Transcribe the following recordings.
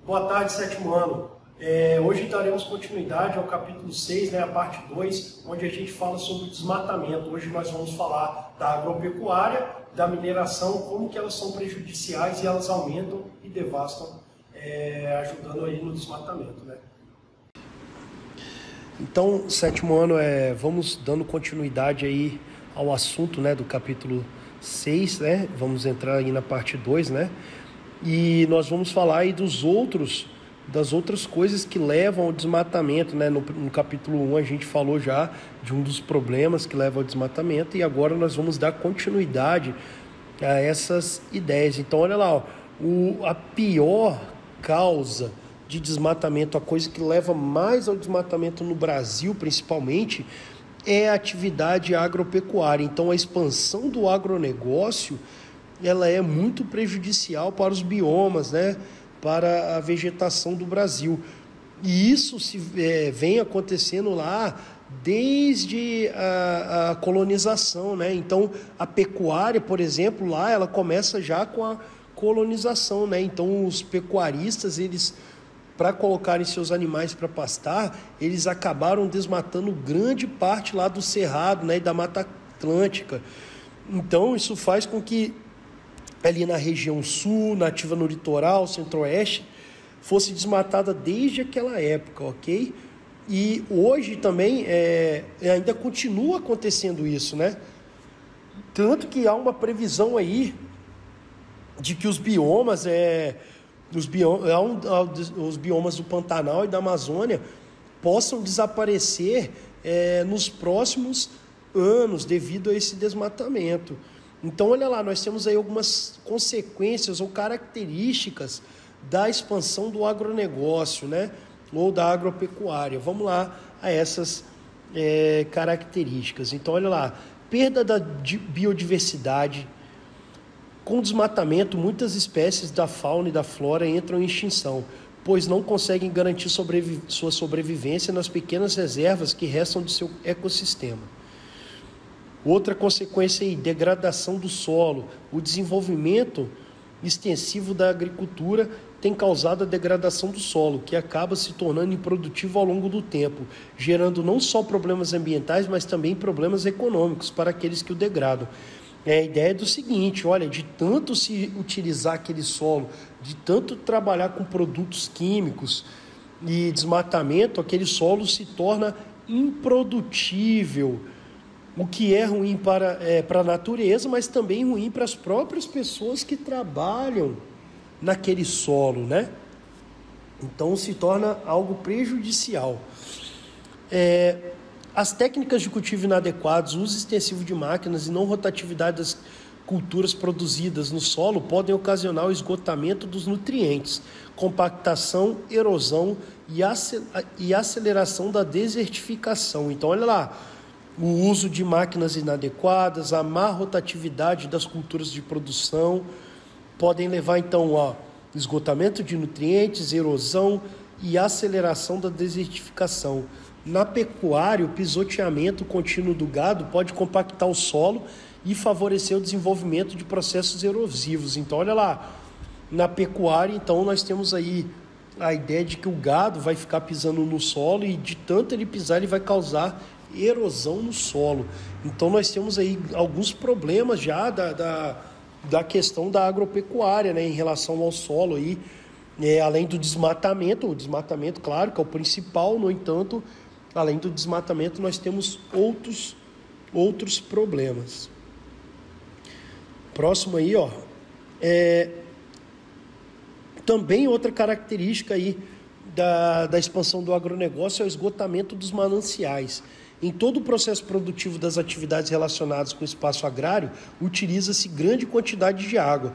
Boa tarde, sétimo ano. Hoje daremos continuidade ao capítulo 6, a parte 2, onde a gente fala sobre desmatamento. Hoje nós vamos falar da agropecuária, da mineração, como que elas são prejudiciais e elas aumentam e devastam, ajudando aí no desmatamento, Então, sétimo ano, vamos dando continuidade aí ao assunto, do capítulo 6, Vamos entrar aí na parte 2, E nós vamos falar aí das outras coisas que levam ao desmatamento, No capítulo 1 a gente falou já de um dos problemas que leva ao desmatamento e agora nós vamos dar continuidade a essas ideias. Então, olha lá, a pior causa de desmatamento, a coisa que leva mais ao desmatamento no Brasil, principalmente, é a atividade agropecuária. Então, a expansão do agronegócio, ela é muito prejudicial para os biomas, para a vegetação do Brasil. E isso vem acontecendo lá desde a colonização, Então, a pecuária, por exemplo, lá ela começa já com a colonização, Então, os pecuaristas, eles, para colocarem seus animais para pastar, eles acabaram desmatando grande parte lá do Cerrado, e da Mata Atlântica. Então, isso faz com que ali na região sul, nativa no litoral, centro-oeste, fosse desmatada desde aquela época, ok? E hoje também ainda continua acontecendo isso, Tanto que há uma previsão aí de que os biomas, os biomas do Pantanal e da Amazônia possam desaparecer nos próximos anos devido a esse desmatamento. Então, olha lá, nós temos aí algumas consequências ou características da expansão do agronegócio, ou da agropecuária. Vamos lá a essas características. Então, olha lá, perda da biodiversidade. Com desmatamento, muitas espécies da fauna e da flora entram em extinção, pois não conseguem garantir sua sobrevivência nas pequenas reservas que restam do seu ecossistema. Outra consequência aí, degradação do solo. O desenvolvimento extensivo da agricultura tem causado a degradação do solo, que acaba se tornando improdutivo ao longo do tempo, gerando não só problemas ambientais, mas também problemas econômicos para aqueles que o degradam. A ideia é do seguinte, olha, de tanto se utilizar aquele solo, de tanto trabalhar com produtos químicos e desmatamento, aquele solo se torna improdutível, o que é ruim para a natureza, mas também ruim para as próprias pessoas que trabalham naquele solo, Então se torna algo prejudicial. As técnicas de cultivo inadequadas, o uso extensivo de máquinas e não rotatividade das culturas produzidas no solo podem ocasionar o esgotamento dos nutrientes, compactação, erosão e aceleração da desertificação. Então, olha lá, o uso de máquinas inadequadas, a má rotatividade das culturas de produção podem levar, então, a esgotamento de nutrientes, erosão e aceleração da desertificação. Na pecuária, o pisoteamento contínuo do gado pode compactar o solo e favorecer o desenvolvimento de processos erosivos. Então, olha lá, na pecuária, então, nós temos aí a ideia de que o gado vai ficar pisando no solo e de tanto ele pisar, ele vai causar erosão no solo. Então, nós temos aí alguns problemas já da questão da agropecuária, em relação ao solo aí, além do desmatamento. O desmatamento, claro, que é o principal, no entanto, além do desmatamento, nós temos outros problemas. Próximo aí, também outra característica aí da expansão do agronegócio é o esgotamento dos mananciais. Em todo o processo produtivo das atividades relacionadas com o espaço agrário, utiliza-se grande quantidade de água.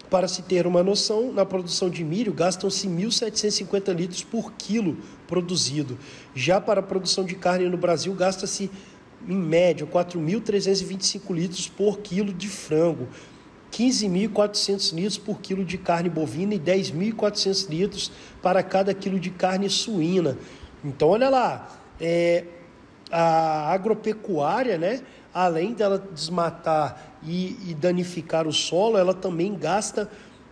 Para se ter uma noção, na produção de milho, gastam-se 1.750 litros por quilo produzido. Já para a produção de carne no Brasil, gasta-se, em média, 4.325 litros por quilo de frango, 15.400 litros por quilo de carne bovina e 10.400 litros para cada quilo de carne suína. Então, olha lá, a agropecuária, além dela desmatar e danificar o solo, ela também gasta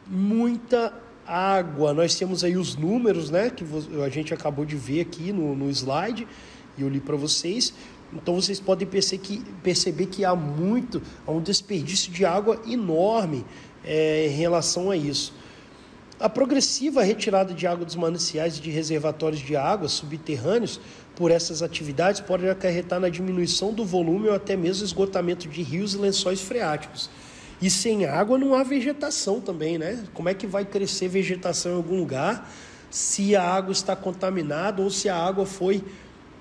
muita água, nós temos aí os números, né, que a gente acabou de ver aqui no slide, e eu li para vocês. Então vocês podem perceber que há um desperdício de água enorme em relação a isso. A progressiva retirada de água dos mananciais e de reservatórios de água subterrâneos por essas atividades pode acarretar na diminuição do volume ou até mesmo esgotamento de rios e lençóis freáticos. E sem água não há vegetação também, né? Como é que vai crescer vegetação em algum lugar se a água está contaminada ou se a água foi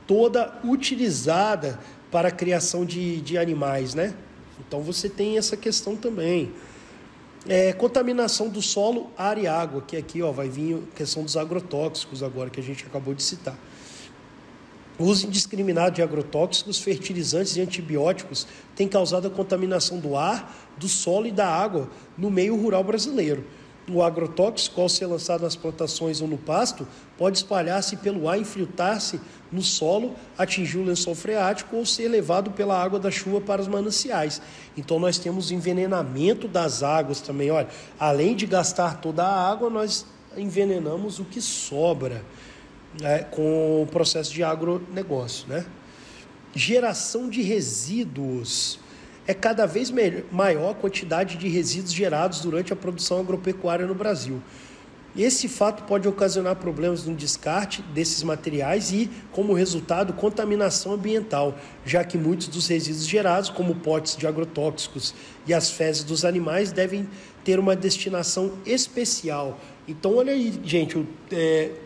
toda utilizada para a criação de animais, né? Então você tem essa questão também. Contaminação do solo, ar e água, que aqui vai vir a questão dos agrotóxicos agora, que a gente acabou de citar. O uso indiscriminado de agrotóxicos, fertilizantes e antibióticos tem causado a contaminação do ar, do solo e da água no meio rural brasileiro. O agrotóxico, ao ser lançado nas plantações ou no pasto, pode espalhar-se pelo ar, infiltrar-se no solo, atingir o lençol freático ou ser levado pela água da chuva para os mananciais. Então nós temos envenenamento das águas também. Olha, além de gastar toda a água, nós envenenamos o que sobra, né, com o processo de agronegócio, né? Geração de resíduos. É cada vez maior a quantidade de resíduos gerados durante a produção agropecuária no Brasil. Esse fato pode ocasionar problemas no descarte desses materiais e, como resultado, contaminação ambiental, já que muitos dos resíduos gerados, como potes de agrotóxicos e as fezes dos animais, devem ter uma destinação especial. Então, olha aí, gente,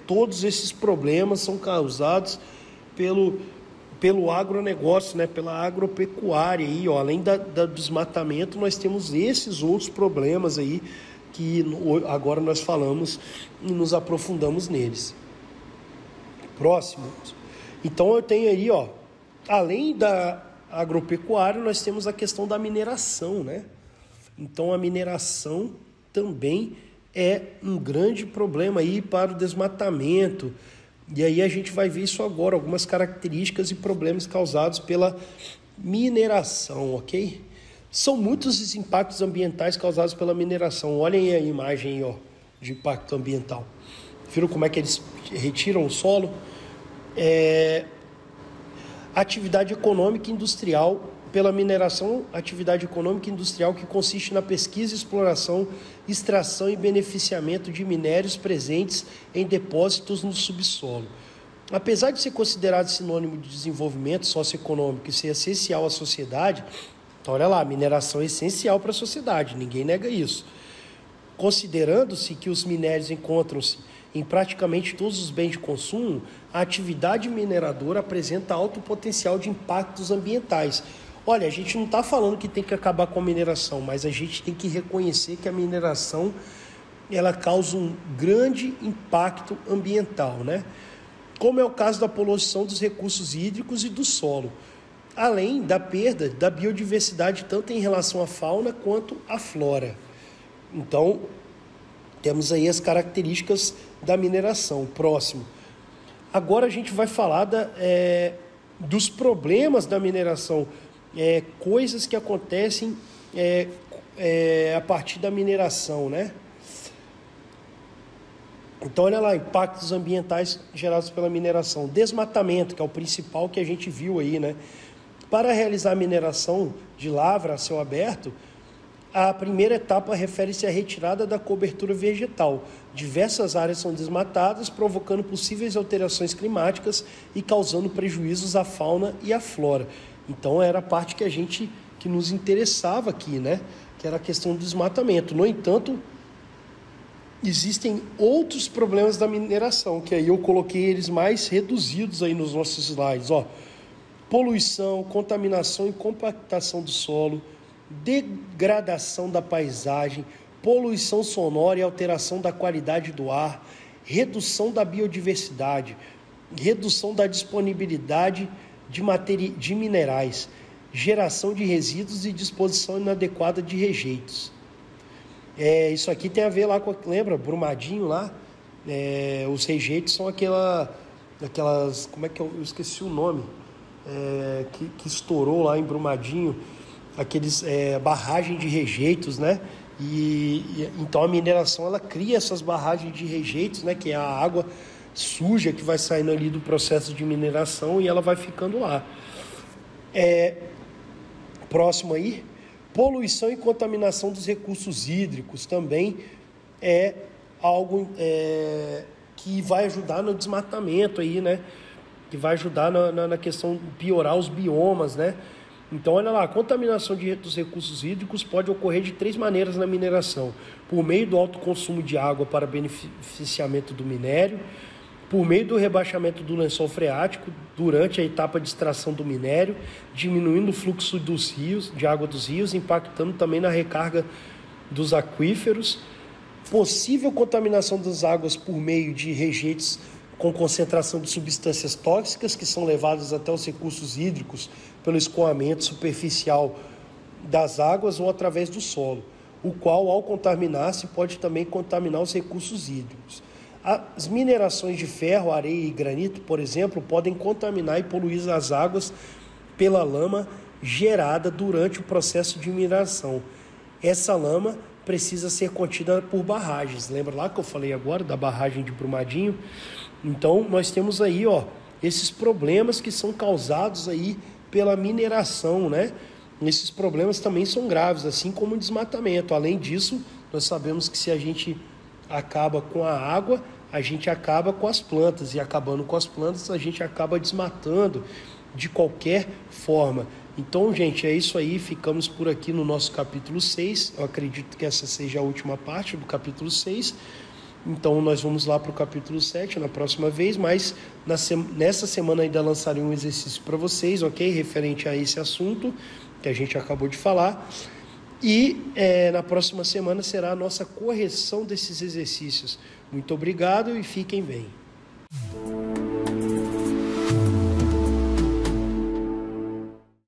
todos esses problemas são causados pelo agronegócio, né, pela agropecuária. Aí, além do desmatamento, nós temos esses outros problemas aí, que agora nós falamos e nos aprofundamos neles. Próximo. Então eu tenho aí, além da agropecuária, nós temos a questão da mineração, né? Então a mineração também é um grande problema aí para o desmatamento. E aí a gente vai ver isso agora, algumas características e problemas causados pela mineração, ok? São muitos os impactos ambientais causados pela mineração. Olhem aí a imagem aí, de impacto ambiental. Viram como é que eles retiram o solo? Atividade econômica e industrial pela mineração, atividade econômica e industrial que consiste na pesquisa, exploração, extração e beneficiamento de minérios presentes em depósitos no subsolo. Apesar de ser considerado sinônimo de desenvolvimento socioeconômico e ser essencial à sociedade, então, olha lá, a mineração é essencial para a sociedade, ninguém nega isso. Considerando-se que os minérios encontram-se em praticamente todos os bens de consumo, a atividade mineradora apresenta alto potencial de impactos ambientais. Olha, a gente não está falando que tem que acabar com a mineração, mas a gente tem que reconhecer que a mineração ela causa um grande impacto ambiental, né? Como é o caso da poluição dos recursos hídricos e do solo, além da perda da biodiversidade, tanto em relação à fauna quanto à flora. Então, temos aí as características da mineração. Próximo. Agora a gente vai falar dos problemas da mineração, coisas que acontecem a partir da mineração, né? Então, olha lá, impactos ambientais gerados pela mineração. Desmatamento, que é o principal que a gente viu aí, né? Para realizar a mineração de lavra a céu aberto, a primeira etapa refere-se à retirada da cobertura vegetal. Diversas áreas são desmatadas, provocando possíveis alterações climáticas e causando prejuízos à fauna e à flora. Então, era a parte que nos interessava aqui, né? Que era a questão do desmatamento. No entanto, existem outros problemas da mineração, que aí eu coloquei eles mais reduzidos aí nos nossos slides, Poluição, contaminação e compactação do solo, degradação da paisagem, poluição sonora e alteração da qualidade do ar, redução da biodiversidade, redução da disponibilidade de minerais, geração de resíduos e disposição inadequada de rejeitos. Isso aqui tem a ver lá com, lembra, Brumadinho lá? Os rejeitos são aquelas, como é que eu esqueci o nome, que estourou lá em Brumadinho, aqueles barragem de rejeitos, né? Então a mineração ela cria essas barragens de rejeitos, né, que é a água suja que vai saindo ali do processo de mineração e ela vai ficando lá. Próximo aí, poluição e contaminação dos recursos hídricos também é algo que vai ajudar no desmatamento aí, né? Que vai ajudar na questão de piorar os biomas, né? Então, olha lá, a contaminação dos recursos hídricos pode ocorrer de 3 maneiras na mineração: por meio do alto consumo de água para beneficiamento do minério, por meio do rebaixamento do lençol freático durante a etapa de extração do minério, diminuindo o fluxo dos rios, de água dos rios, impactando também na recarga dos aquíferos, possível contaminação das águas por meio de rejeitos com concentração de substâncias tóxicas que são levadas até os recursos hídricos pelo escoamento superficial das águas ou através do solo, o qual, ao contaminar-se, pode também contaminar os recursos hídricos. As minerações de ferro, areia e granito, por exemplo, podem contaminar e poluir as águas pela lama gerada durante o processo de mineração. Essa lama precisa ser contida por barragens. Lembra lá que eu falei agora da barragem de Brumadinho? Então, nós temos aí, esses problemas que são causados aí pela mineração, né? Esses problemas também são graves, assim como o desmatamento. Além disso, nós sabemos que se a gente acaba com a água, a gente acaba com as plantas. E acabando com as plantas, a gente acaba desmatando de qualquer forma. Então, gente, é isso aí. Ficamos por aqui no nosso capítulo 6. Eu acredito que essa seja a última parte do capítulo 6. Então, nós vamos lá para o capítulo 7 na próxima vez, mas nessa semana ainda lançarei um exercício para vocês, ok? Referente a esse assunto que a gente acabou de falar. E na próxima semana será a nossa correção desses exercícios. Muito obrigado e fiquem bem.